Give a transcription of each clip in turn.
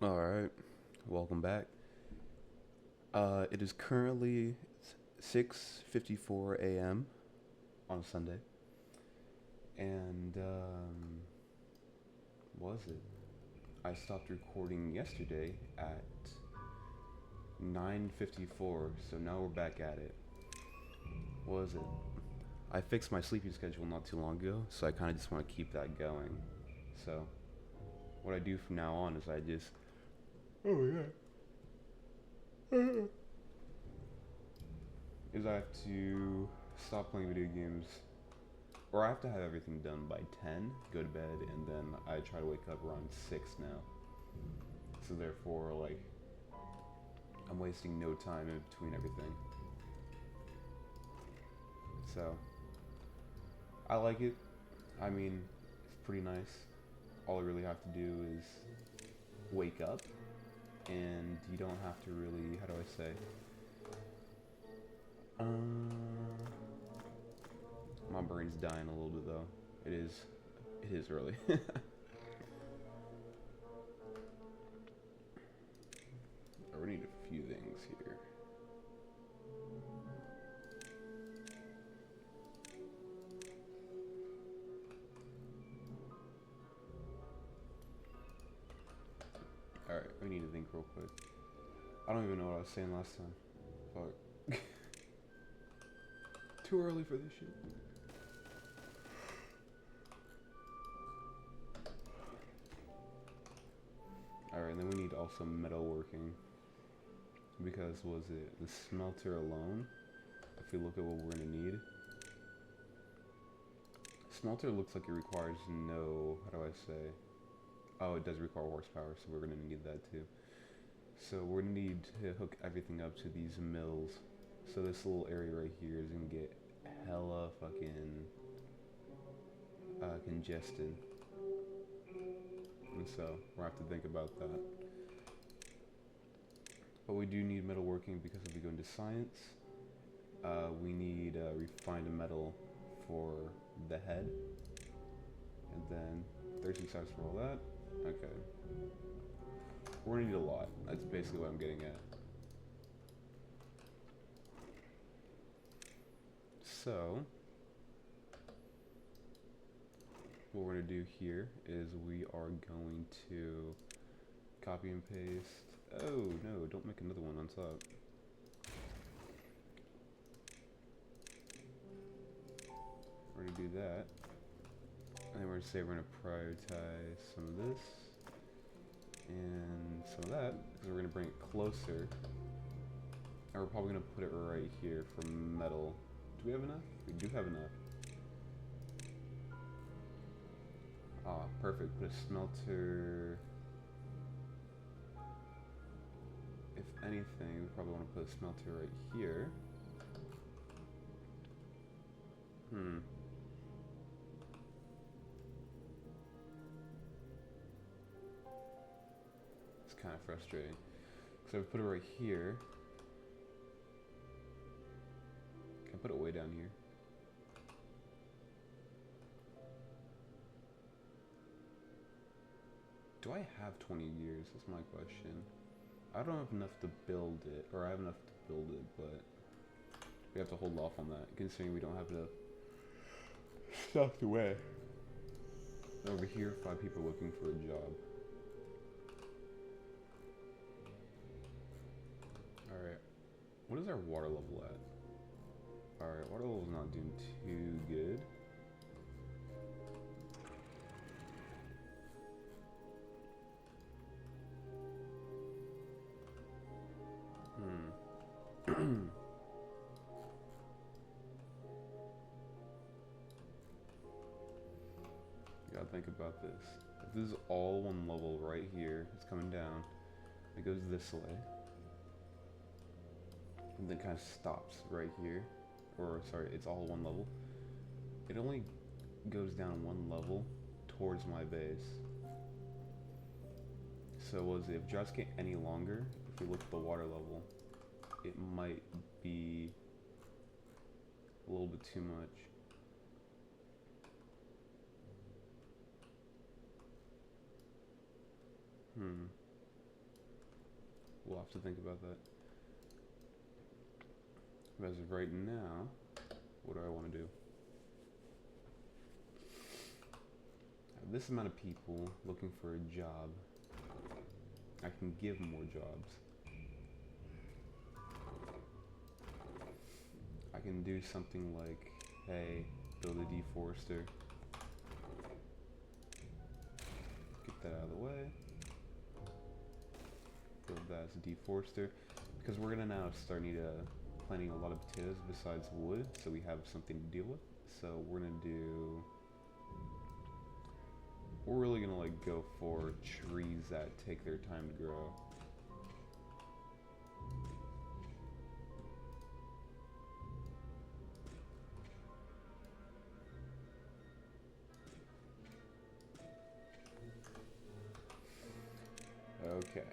All right, welcome back. It is currently 6:54 a.m. on a Sunday, and what was it? I stopped recording yesterday at 9:54, so now we're back at it. What was it? I fixed my sleeping schedule not too long ago, so I kind of just want to keep that going. So what I do from now on is I just is I have to stop playing video games, or I have to have everything done by 10, go to bed, and then I try to wake up around 6 now. So therefore, like, I'm wasting no time in between everything. So, I like it. I mean, it's pretty nice. All I really have to do is wake up, and you don't have to really, how do I say? My brain's dying a little bit though. It is early. I need a few things here. Alright, we need to think real quick. I don't even know what I was saying last time. Fuck. Too early for this shit. Alright, then we need also metalworking. Because, was it the smelter alone? If we look at what we're gonna need. Smelter looks like it requires no, how do I say? Oh, it does require horsepower, so we're gonna need that too. So we're gonna need to hook everything up to these mills. So this little area right here is gonna get hella fucking congested. And so we'll have to think about that. But we do need metalworking because if we go into science, we need refined metal for the head. And then 13 size for all that. Okay. We're gonna need a lot. That's basically what I'm getting at. So, what we're gonna do here is we are going to copy and paste. Oh no, don't make another one on top. We're gonna do that. And then we're gonna say we're gonna prioritize some of this and some of that, because we're gonna bring it closer. And we're probably gonna put it right here for metal. Do we have enough? We do have enough. Ah, perfect. Put a smelter. If anything, we probably want to put a smelter right here. It's kind of frustrating. So if I put it right here, can I put it way down here? Do I have 20 years? That's my question. I don't have enough to build it, or I have enough to build it, but we have to hold off on that, considering we don't have enough stuff to wear. Over here, 5 people looking for a job. Alright. What is our water level at? Alright, water level's not doing too good. You gotta think about this. If this is all one level right here, it's coming down. It goes this way. And then kind of stops right here. Or, sorry, it's all one level. It only goes down one level towards my base. So was it, if droughts get any longer, if we look at the water level, it might be a little bit too much. I'll have to think about that. But as of right now, what do I want to do? I have this amount of people looking for a job. I can give more jobs. I can do something like, hey, build a deforester. Get that out of the way. Build that as a deforester. Because we're gonna now start planting a lot of potatoes besides wood, so we have something to deal with. So we're really gonna like go for trees that take their time to grow. Okay.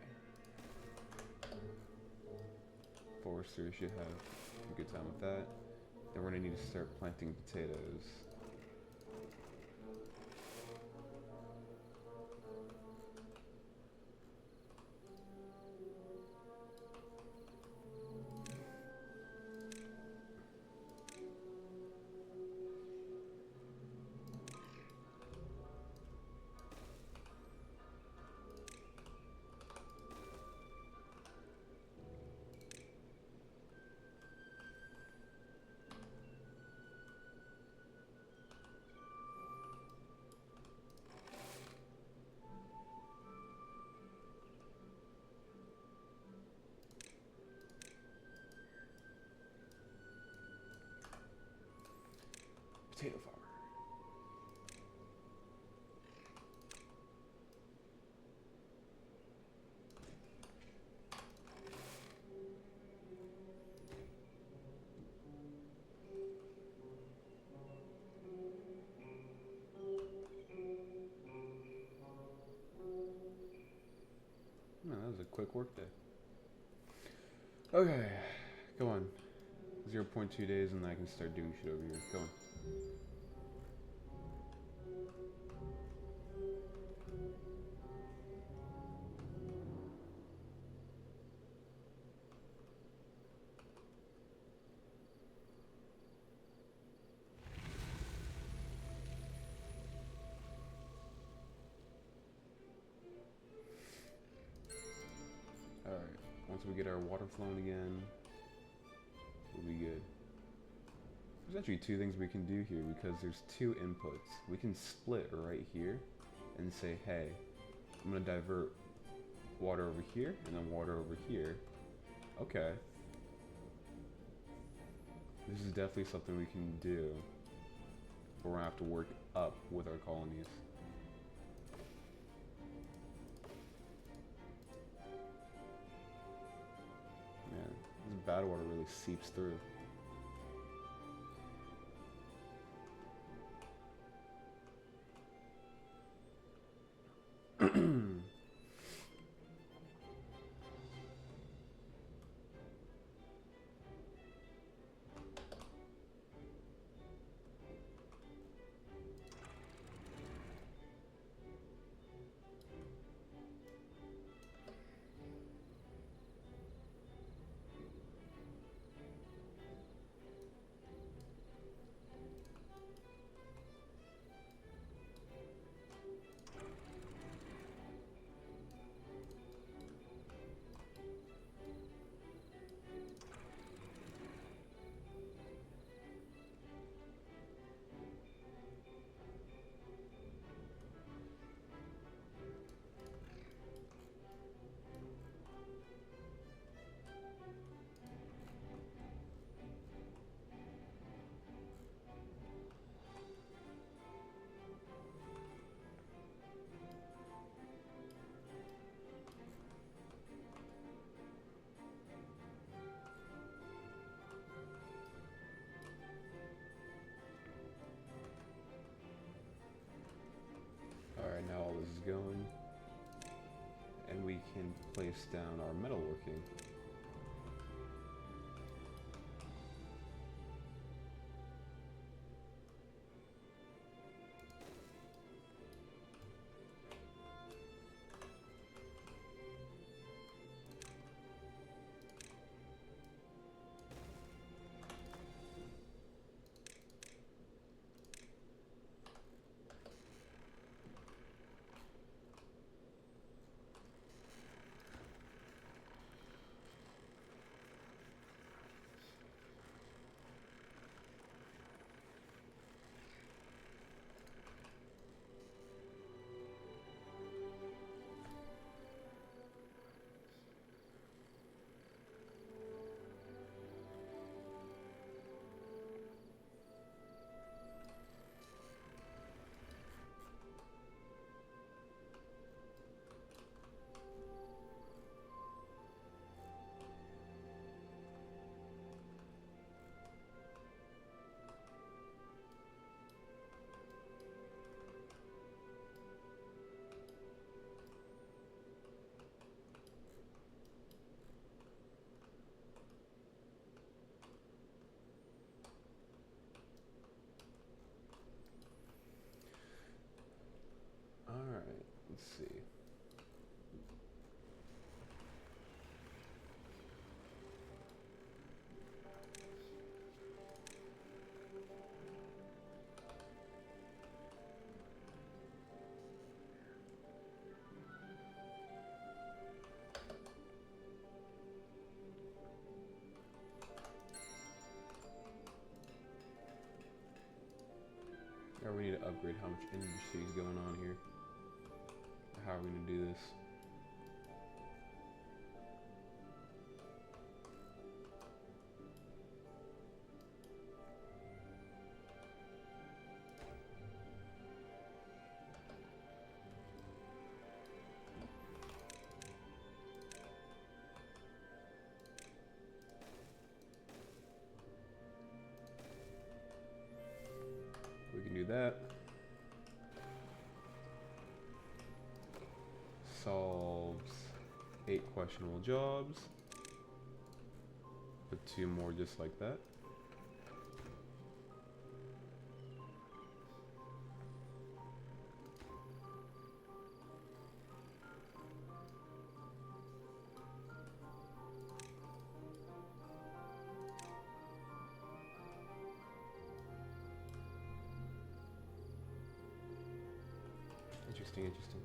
Foresters should have a good time with that. Then we're gonna need to start planting potatoes. Potato farmer. No, that was a quick work day. Okay, come on. 0.2 days and I can start doing shit over here. Go on. Alright, once we get our water flowing again, we'll be good. There's actually two things we can do here because there's two inputs. We can split right here and say, hey, I'm gonna divert water over here and then water over here. Okay. This is definitely something we can do. But we're gonna have to work up with our colonies. Man, this bad water really seeps through. Alright, now all this is going. And we can place down our metalworking. Or we need to upgrade how much industry is going on here. How are we gonna do this? We can do that. Solves 8 questionable jobs. Put 2 more just like that. Interesting, interesting.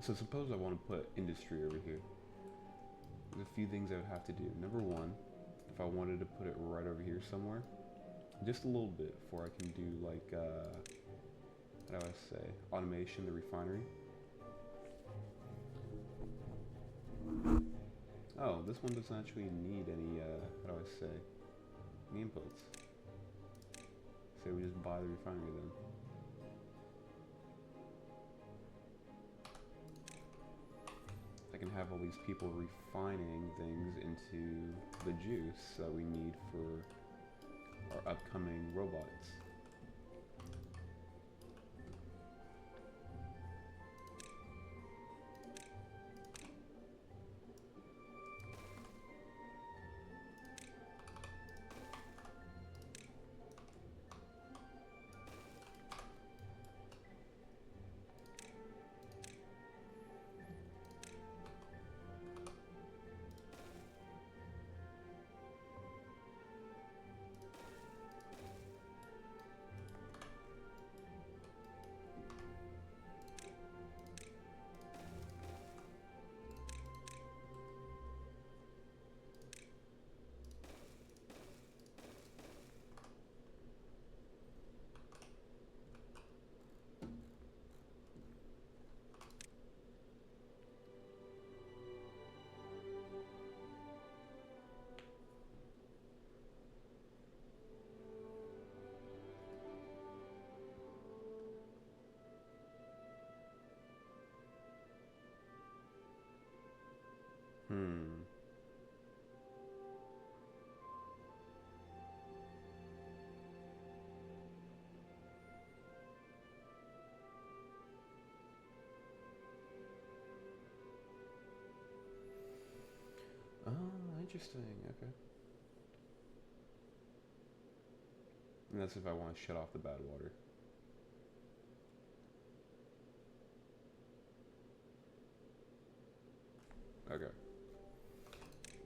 So suppose I want to put industry over here. There's a few things I would have to do. Number one, if I wanted to put it right over here somewhere, just a little bit before I can do like, how do I say, automation, the refinery. Oh, this one doesn't actually need any, how do I say, any inputs. So we just buy the refinery then. I can have all these people refining things into the juice that we need for our upcoming robots. Interesting, okay. And that's if I want to shut off the bad water. Okay.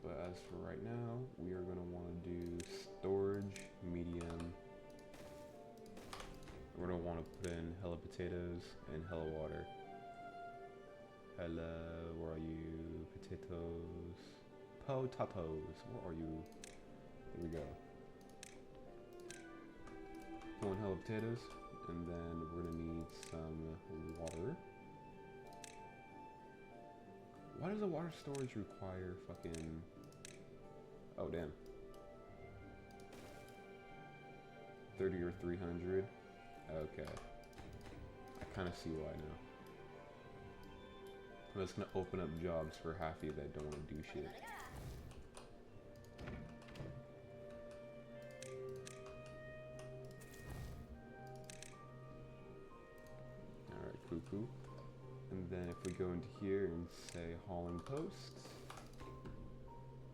But as for right now, we are going to want to do storage, medium. We're going to want to put in hella potatoes and hella water. Hello, where are you? Potatoes. Potatoes, where are you? Here we go. Put in hella potatoes, and then we're going to need some water. Why does the water storage require fucking... Oh, damn. 30 or 300? Okay. I kind of see why now. That's going to open up jobs for half of you that don't want to do shit. Alright, cuckoo. And then if we go into here and say hauling posts,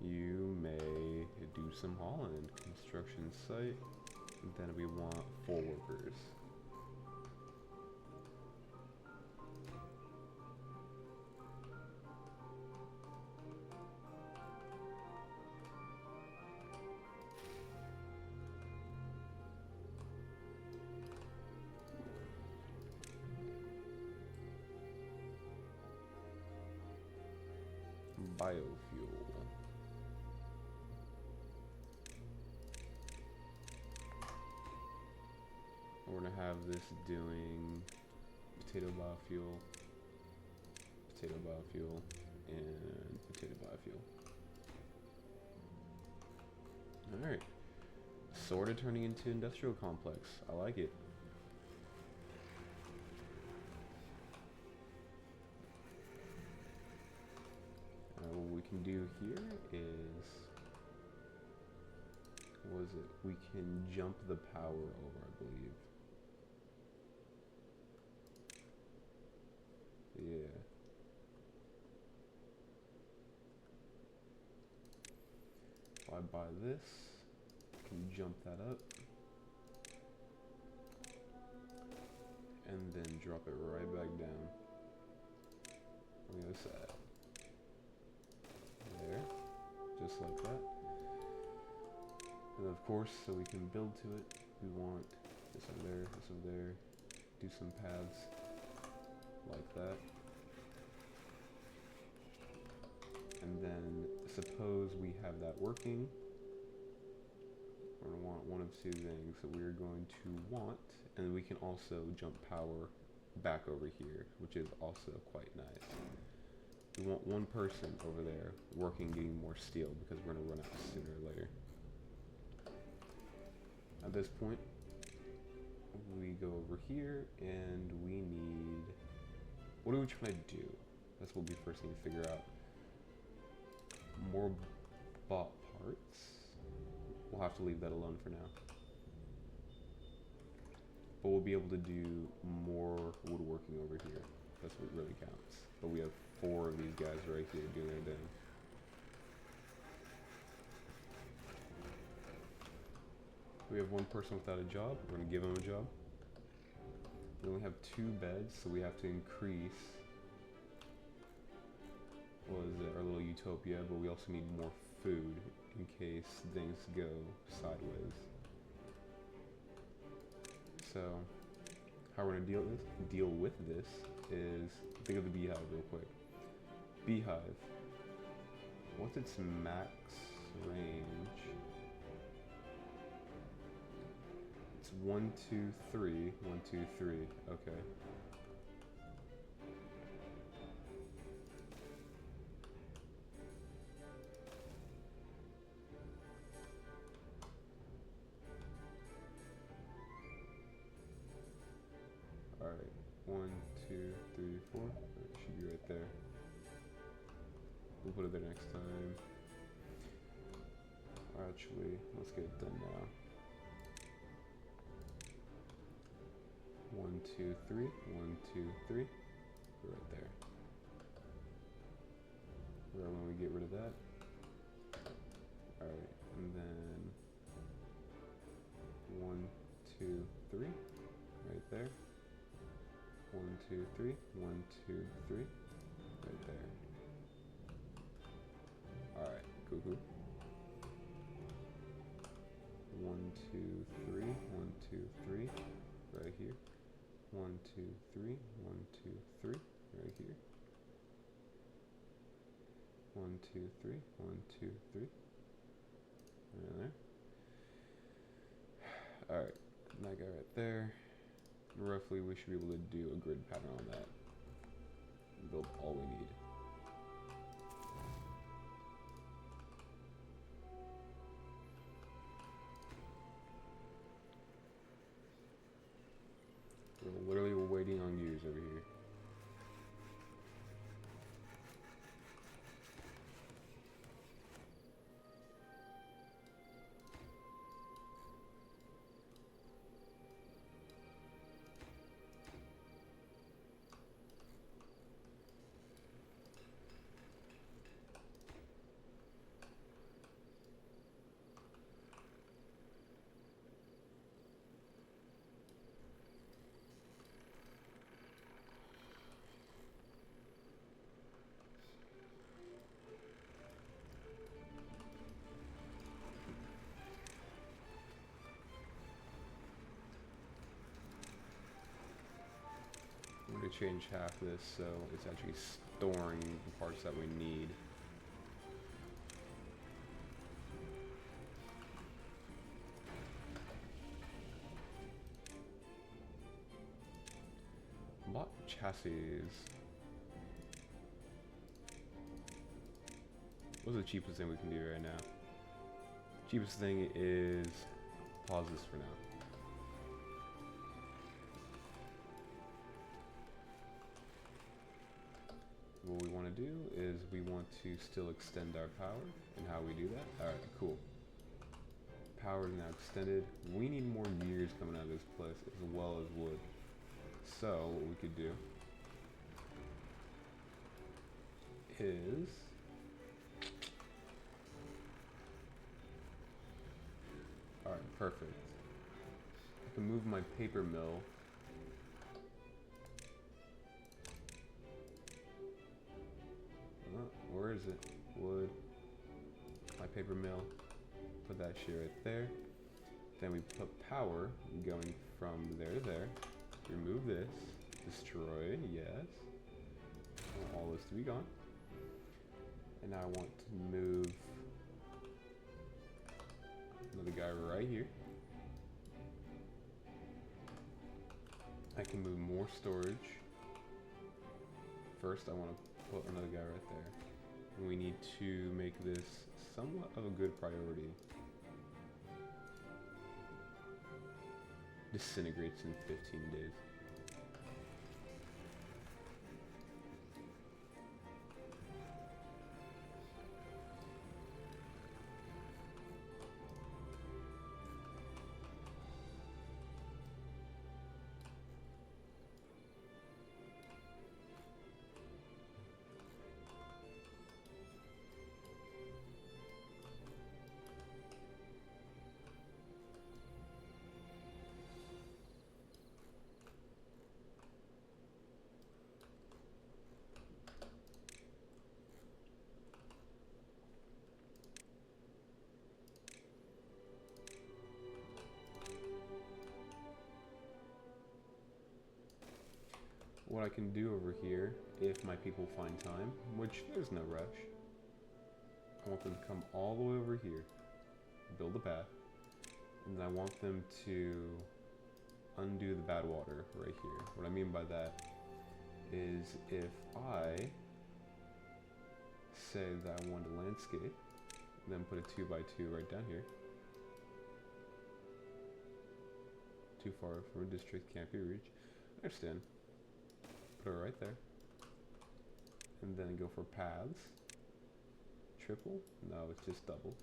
you may do some hauling. Construction site. And then we want 4 workers. Biofuel. We're gonna have this doing potato biofuel, and potato biofuel. Alright. Sorta turning into industrial complex. I like it. What we can do here is, what is it? We can jump the power over, I believe. Yeah. If I buy this, I can jump that up. And then drop it right back down on the other side. There, just like that. And of course, so we can build to it, we want this over there, do some paths like that. And then suppose we have that working, we're going to want one of 2 things. So we're going to want, and we can also jump power back over here, which is also quite nice. We want 1 person over there working, getting more steel, because we're going to run out sooner or later. At this point, we go over here, and we need... What are we trying to do? That's what we first need to figure out. More bought parts. We'll have to leave that alone for now. But we'll be able to do more woodworking over here. That's what really counts. But we have 4 of these guys right here doing their thing. We have 1 person without a job. We're going to give him a job. We only have 2 beds, so we have to increase, what is it, our little utopia, but we also need more food in case things go sideways. So, how we're going to deal with this is, think of the beehive real quick. Beehive. What's its max range? It's 1, 2, 3. 1, 2, 3. Okay. Alright. 1, 2, 3, 4. It should be right there. We'll put it there next time. Actually, let's get it done now. 1, 2, 3. 1, 2, 3. Right there. Right when we get rid of that. 2, 3. 1, 2, 3. Right there. Alright, cool, cool. 1, 2, 3. 1, 2, 3. Right here. 1, 2, 3. 1, 2, 3. Right here. 1, 2, 3. 1, 2, 3. Right there. Alright, that guy right there. Roughly, we should be able to do a grid pattern on that. Build all we need. We're literally waiting on gears over here. I'm going to change half this so it's actually storing the parts that we need. Bought chassis. What's the cheapest thing we can do right now? Cheapest thing is pause this for now. What we want to do is we want to still extend our power, and how we do that. Alright, cool. Power is now extended. We need more gears coming out of this place as well as wood. So what we could do is alright, perfect. I can move my paper mill where is it? Wood. My paper mill. Put that shit right there. Then we put power going from there to there. Remove this. Destroy, yes. I want all this to be gone. And I want to move another guy right here. I can move more storage. First, I want to put another guy right there. And we need to make this somewhat of a good priority. Disintegrates in 15 days. What I can do over here, if my people find time, which there's no rush, I want them to come all the way over here, build a path, and I want them to undo the bad water right here. What I mean by that is if I say that I want a landscape, then put a 2x2 right down here. Too far from a district, can't be reached. I understand. Put it right there. And then go for paths. Triple? No, it's just double.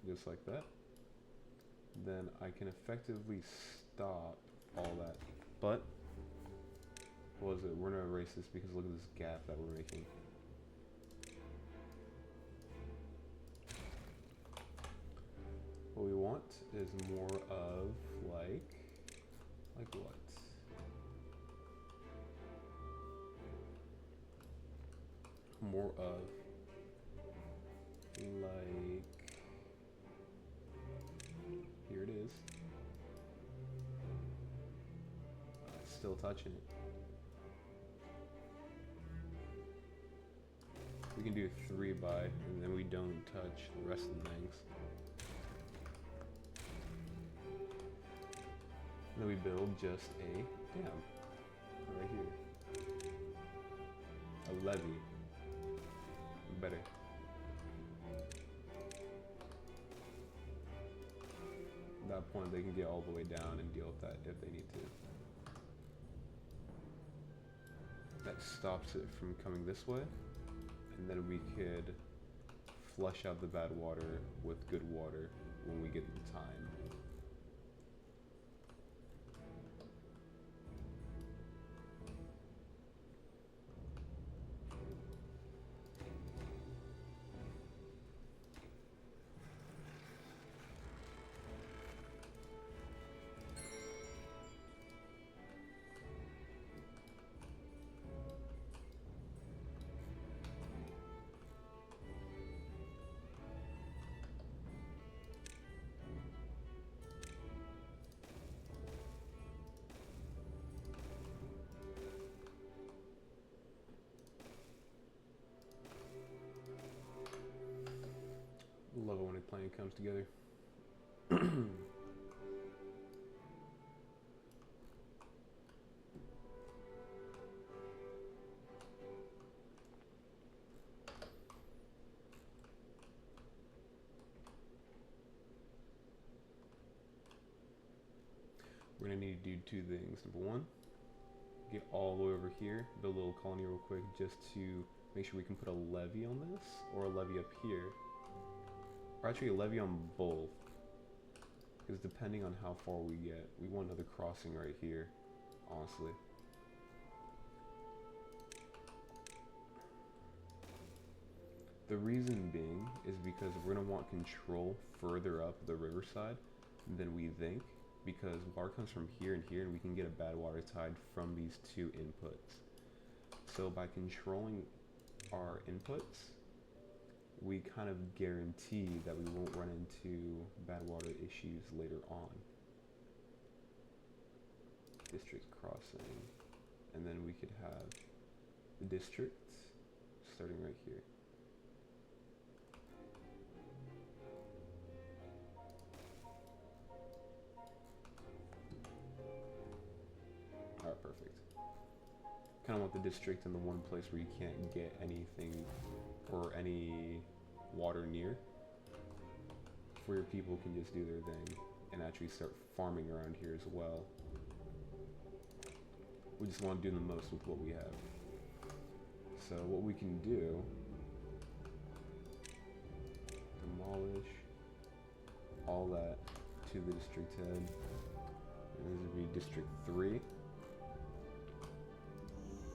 Just like that. Then I can effectively stop all that. But, what was it? We're gonna erase this because look at this gap that we're making. What we want is more of like what? more of like, here it is. Still touching it. We can do 3 by, and then we don't touch the rest of the things. And then we build just a dam right here. A levee. Better. At that point, they can get all the way down and deal with that if they need to. That stops it from coming this way, and then we could flush out the bad water with good water when we get the time. Love it when a plan comes together. We're gonna need to do 2 things. Number 1, get all the way over here, build a little colony real quick just to make sure we can put a levee on this, or a levee up here. Or actually a levee on both, because depending on how far we get, we want another crossing right here, honestly. The reason being is because we're going to want control further up the riverside than we think, because water comes from here and here, and we can get a bad water tide from these 2 inputs. So by controlling our inputs, we kind of guarantee that we won't run into bad water issues later on. District crossing. And then we could have the districts starting right here. Alright, perfect. Kind of want the district in the one place where you can't get anything or any water near, where your people can just do their thing and actually start farming around here as well. We just want to do the most with what we have. So what we can do, demolish all that to the district head, and this would be district 3.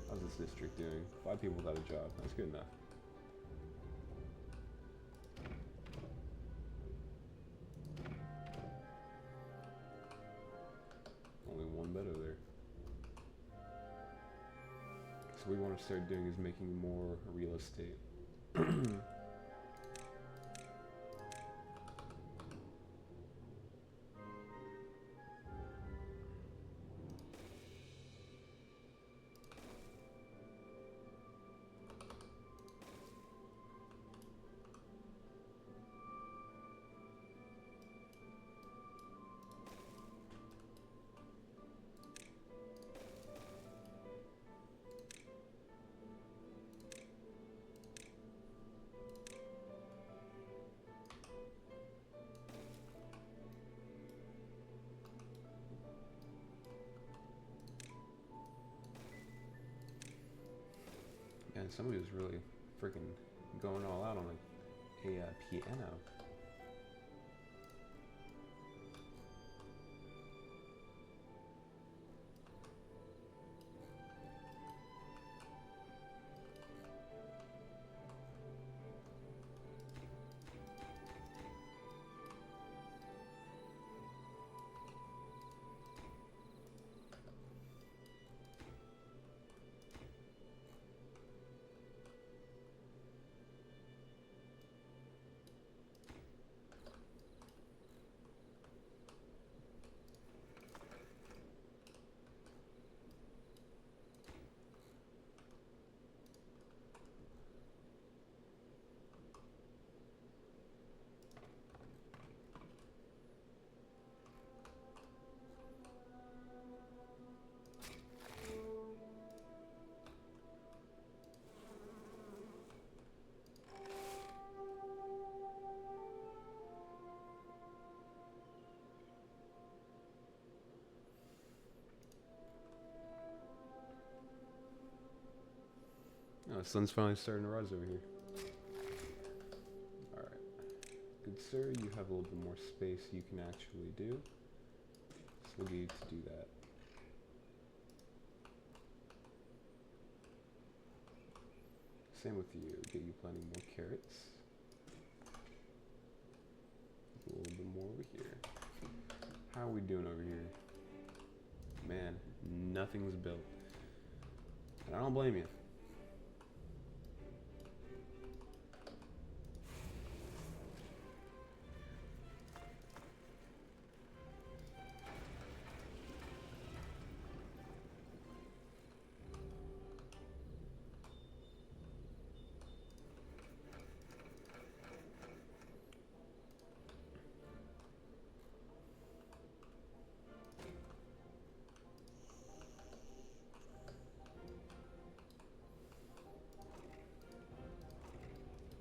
How's this district doing? 5 people without a job. That's good enough. Only 1 bed over there. So what we want to start doing is making more real estate. And somebody was really freaking going all out on a piano. Sun's finally starting to rise over here. Alright. Good sir, you have a little bit more space you can actually do. So we'll get you to do that. Same with you. Get you planting more carrots. A little bit more over here. How are we doing over here? Man, nothing's built. And I don't blame you.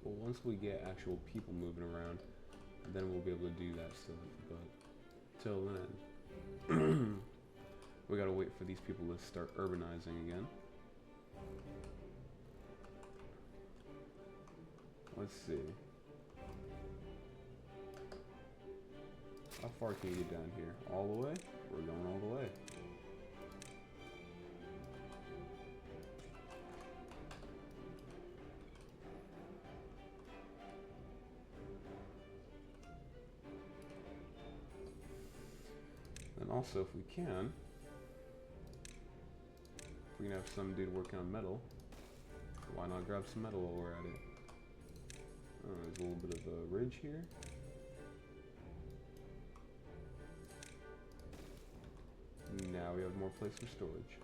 Well, once we get actual people moving around, then we'll be able to do that stuff. But till then, we gotta wait for these people to start urbanizing again. Let's see. How far can you get down here? All the way? We're going all the way. And also, if we can have some dude working on metal, why not grab some metal while we're at it? Oh, there's a little bit of a ridge here. Now we have more place for storage.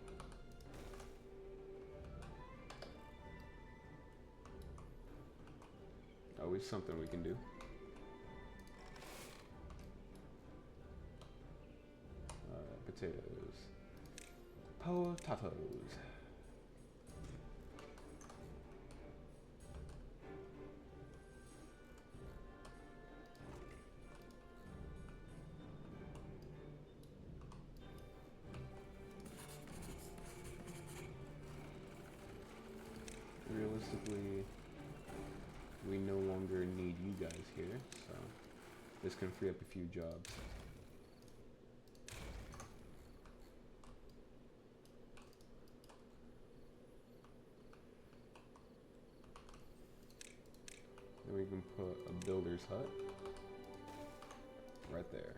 Always something we can do. Potatoes. Potatoes. Realistically, we no longer need you guys here, so this can free up a few jobs. Then we can put a builder's hut right there.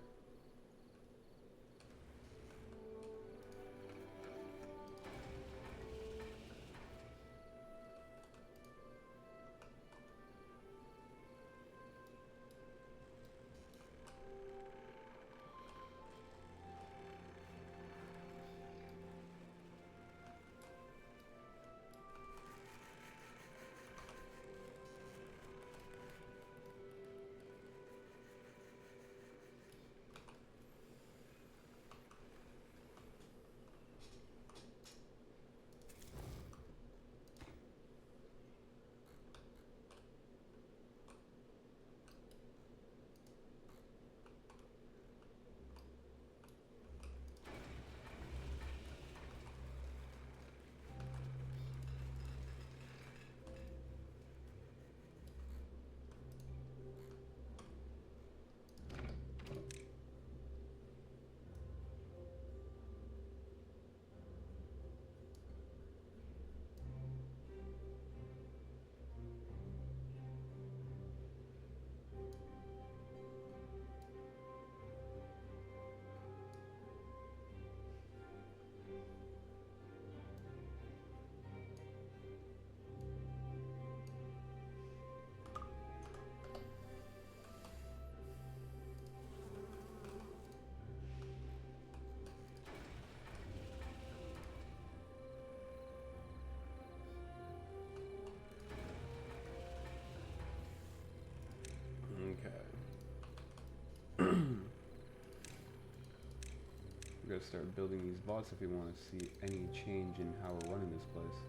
We gotta start building these bots if we want to see any change in how we're running this place.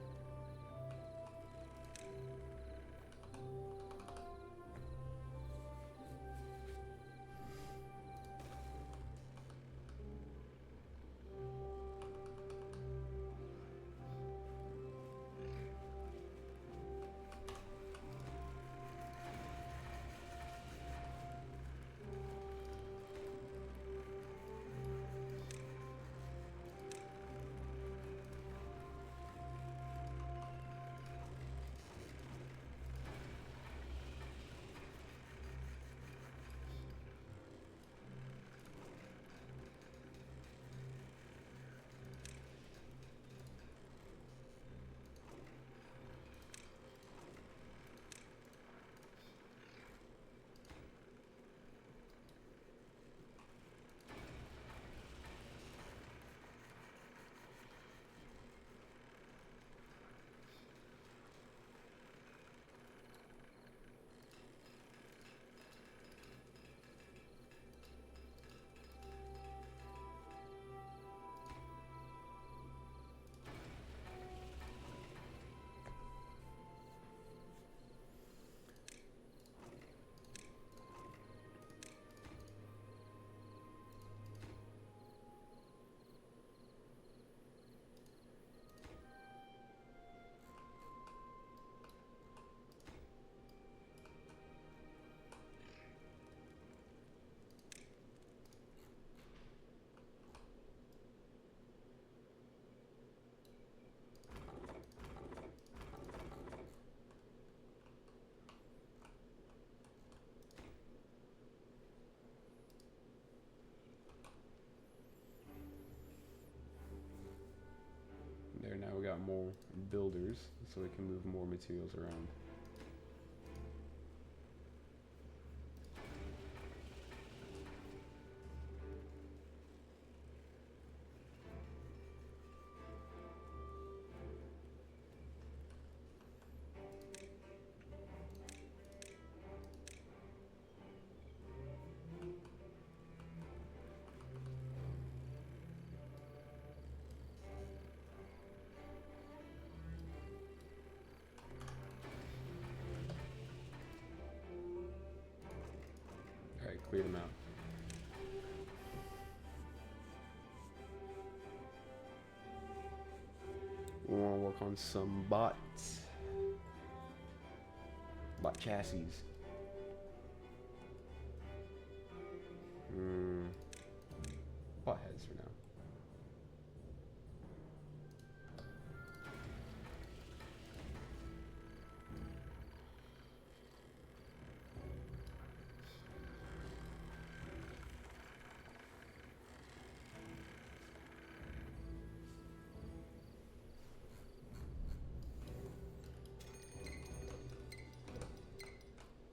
got more builders, so they can move more materials around. Alright, clear them out. We want to work on some bots. Bot chassis. Bot heads for now.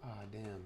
Ah, damn.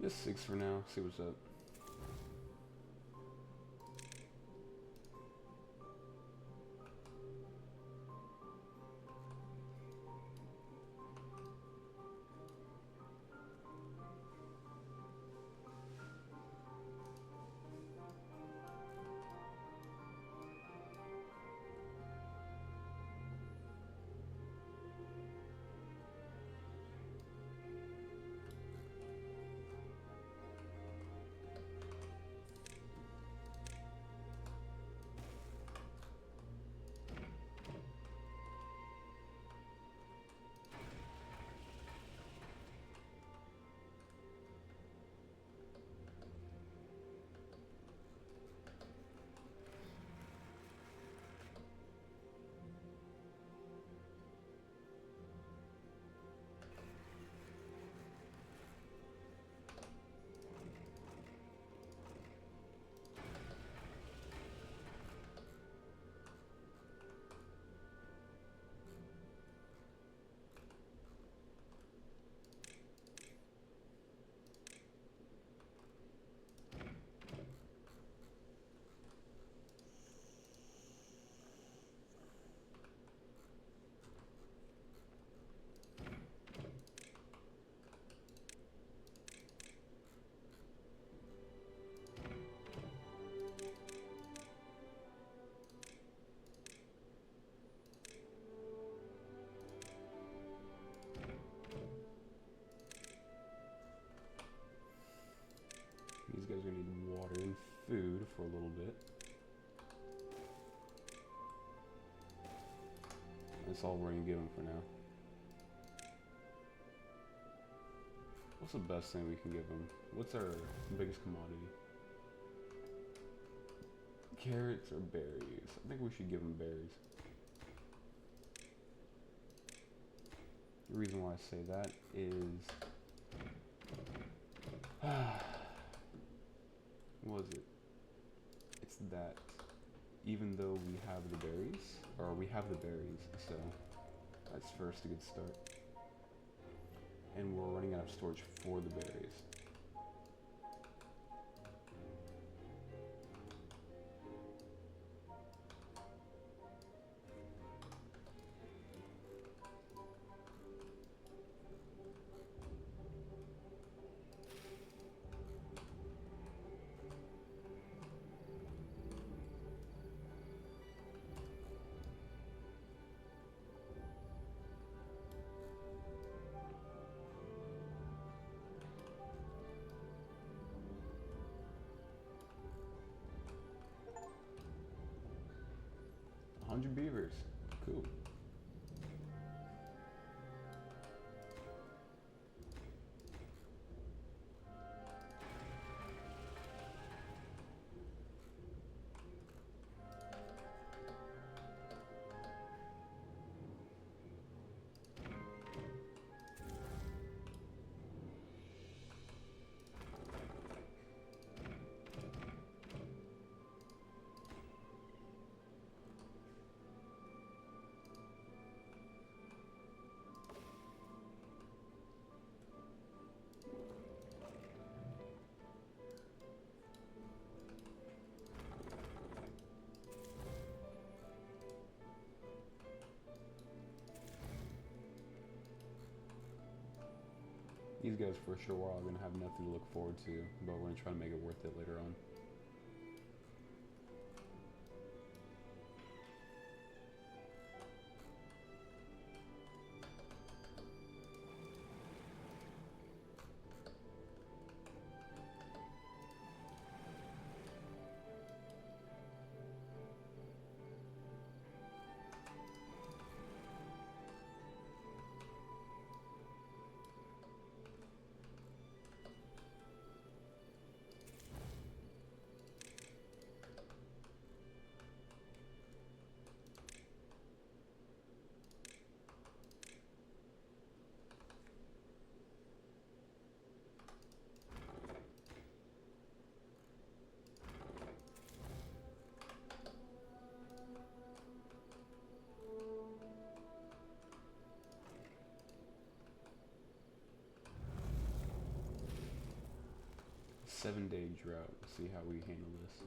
Just 6 for now. See what's up. That's all we're gonna give him for now. What's the best thing we can give him? What's our biggest commodity? Carrots or berries? I think we should give him berries. The reason why I say that is what was it? It's that even though we have the berries, so that's first a good start. And we're running out of storage for the berries. Beavers. Cool. These guys for sure are going to have nothing to look forward to, but we're going to try to make it worth it later on. Seven-day drought. See how we handle this.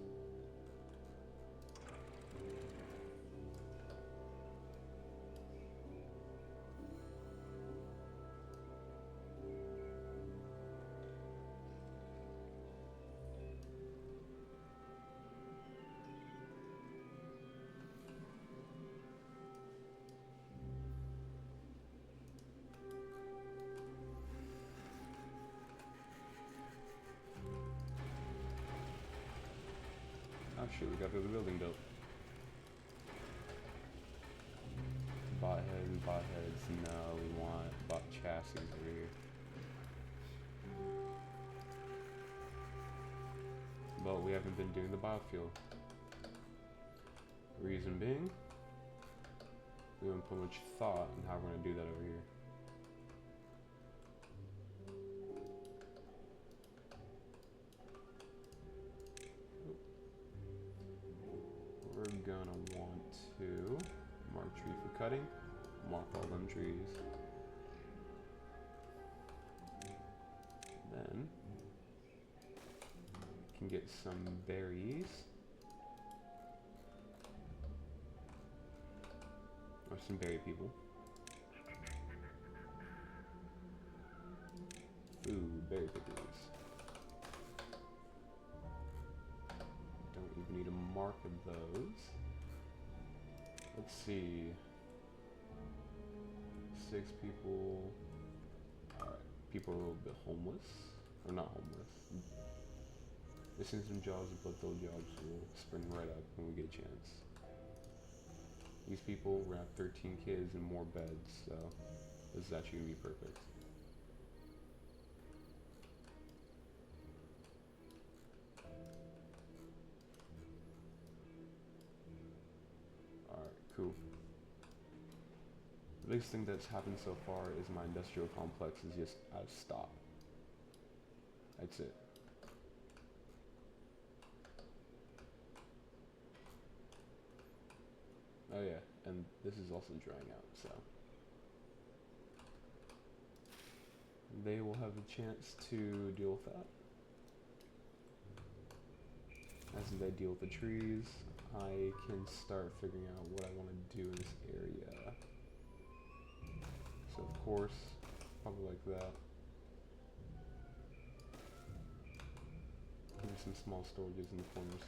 Oh shit, we got the building built. Bot heads, no, we want bot chassis over here. But we haven't been doing the biofuel. Reason being, we haven't put much thought in how we're gonna do that over here. We're gonna want to mark tree for cutting, mark all them trees. Then can get some berries or some berry people. Ooh, berry pickers. Don't even need a mark of those. Let's see. 6 people. Alright, people are a little bit homeless. Or not homeless. Missing some jobs, but those jobs will spring right up when we get a chance. These people, we're gonna have 13 kids and more beds, so this is actually gonna be perfect. Alright, cool. The biggest thing that's happened so far is my industrial complex is just out of stock. That's it. Oh yeah, and this is also drying out, so they will have a chance to deal with that. As they deal with the trees, I can start figuring out what I want to do in this area. So of course, probably like that. Maybe some small storages in the corners.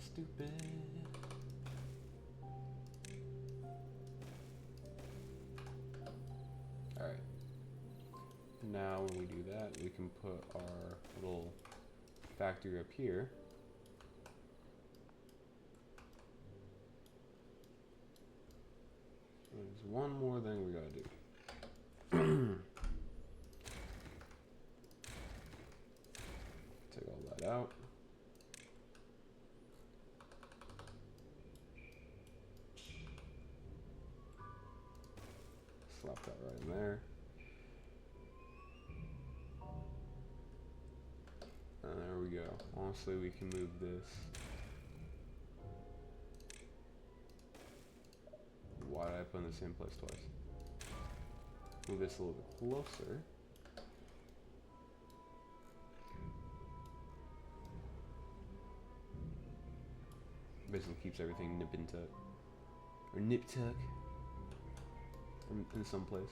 stupid. Alright. Now when we do that, we can put our little factory up here. There's one more thing we gotta do. Take all that out. Slap that right in there. And there we go. Honestly, we can move this. Why did I put in the same place twice? Move this a little bit closer. Basically keeps everything nip and tuck. Or nip tuck. In some place.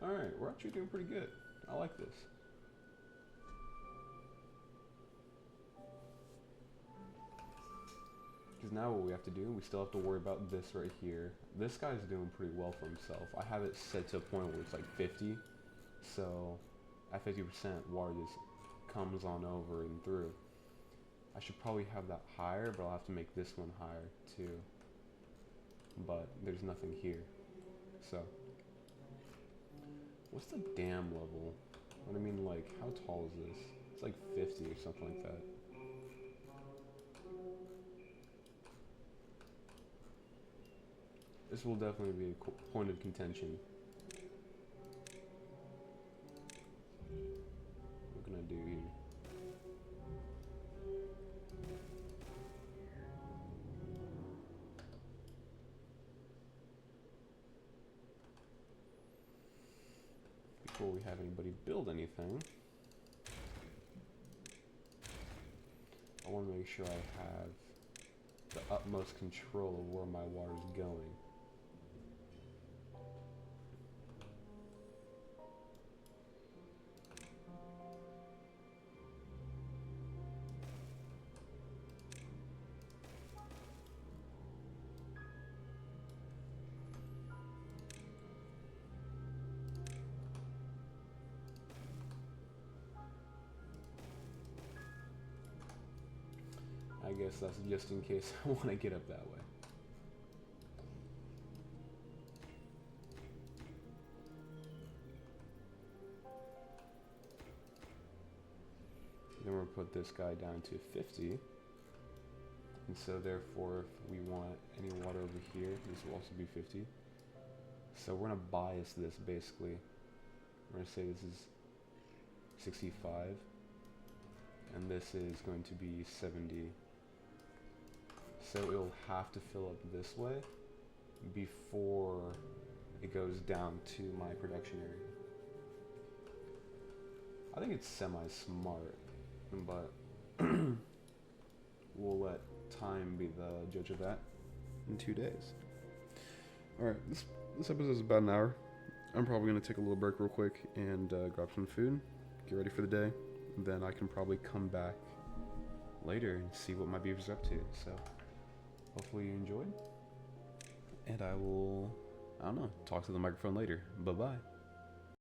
Alright, we're actually doing pretty good. I like this. Because now what we have to do, we still have to worry about this right here. This guy's doing pretty well for himself. I have it set to a point where it's like 50. So at 50%, water just comes on over and through. I should probably have that higher, but I'll have to make this one higher too. But there's nothing here. So what's the dam level? What I mean, like, how tall is this? It's like 50 or something like that. This will definitely be a point of contention. What can I do here? Before we have anybody build anything, I want to make sure I have the utmost control of where my water is going. I guess that's just in case I want to get up that way. Then we'll put this guy down to 50. And so therefore, if we want any water over here, this will also be 50. So we're going to bias this basically. We're going to say this is 65. And this is going to be 70. So it'll have to fill up this way before it goes down to my production area. I think it's semi-smart, but we'll let time be the judge of that in 2 days. Alright, this episode is about an hour. I'm probably going to take a little break real quick and grab some food, get ready for the day. Then I can probably come back later and see what my beaver's up to. So hopefully you enjoyed. And I will, I don't know, talk to the microphone later. Bye-bye.